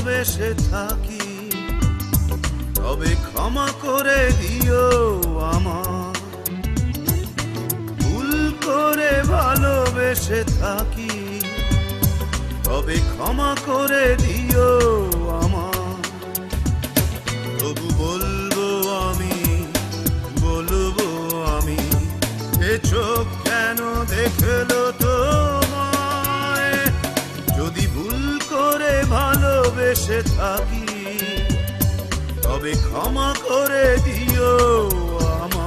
ভালোবেসে থাকি, তবে ক্ষমা করে দিও আমার। ভুল করে ভালোবেসে থাকি, তবে ক্ষমা করে দিও আমার। তবু বলবো আমি, বলবো আমি, এ চোখ কেন দেখলো তোমায়? যদি ভুল করে ভালোবেসে থাকি, তবে ক্ষমা করে দিও আমার।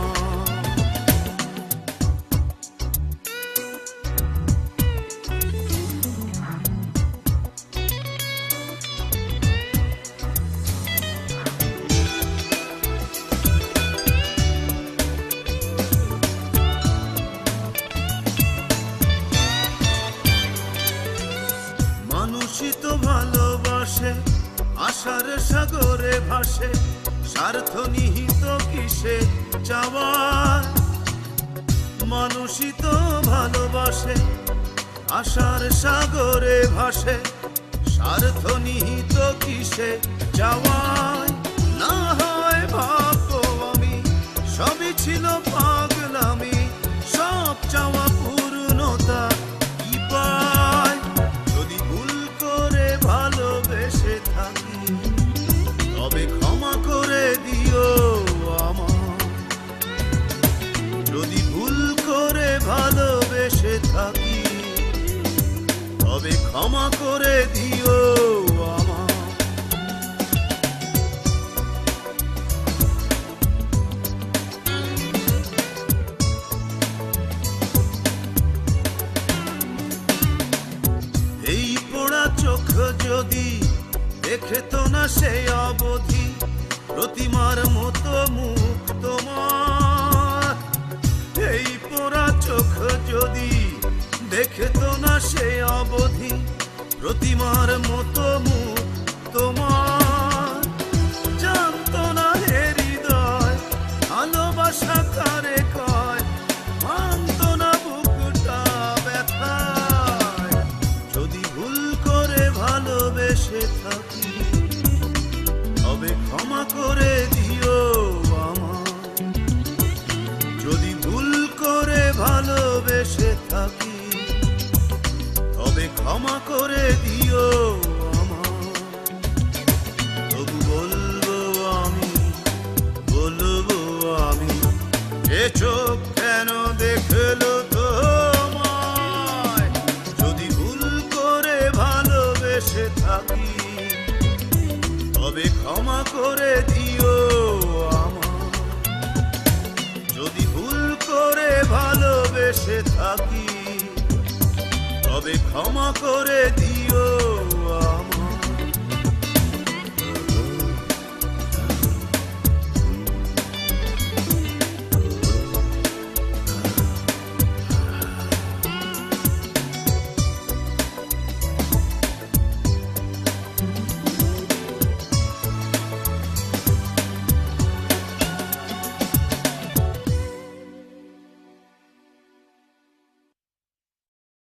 মানুষই তো ভালোবাসে, আশার সাগরে ভাসে, স্বার্থ নিহিত কিসে চাওয়া। মানুষই তো ভালোবাসে, আশার সাগরে ভাসে, স্বার্থ নিহিত কিসে চাওয়ায়। না হয় ভাববো আমি সবই ছিল পাগলামি, সব চাওয়া পূর্ণতা কি পায়? যদি ভুল করে ভালোবেসে থাকি, তবে ক্ষমা করে দিও আমার। যদি ভুল করে ভালোবেসে থাকি, তবে ক্ষমা করে দিও আমার। এই পোড়া চোখ যদি দেখে তো না সেই অবধি, প্রতিমার মতো মুখ তোমার। এই পোড়া চোখ যদি দেখে তো না সেই অবধি, প্রতিমার মতো মুখ তোমার। জানতো না হে হৃদয় ভালোবাসা কারে কয়, মানত না বুকটা ব্যথায়। যদি ভুল করে ভালোবেসে থাকি, তবে ক্ষমা করে দিও আমার। যদি ভুল করে ভালোবেসে থাকি, তবে ক্ষমা করে দিও আমার। তবু বলবো আমি, বলবো আমি, এ চোখ কেন দেখলো তোমায়? যদি ভুল করে ভালোবেসে থাকি, তবে ক্ষমা করে দিও আমার। যদি ভুল করে ভালোবেসে থাকি, তবে ক্ষমা করে দিও।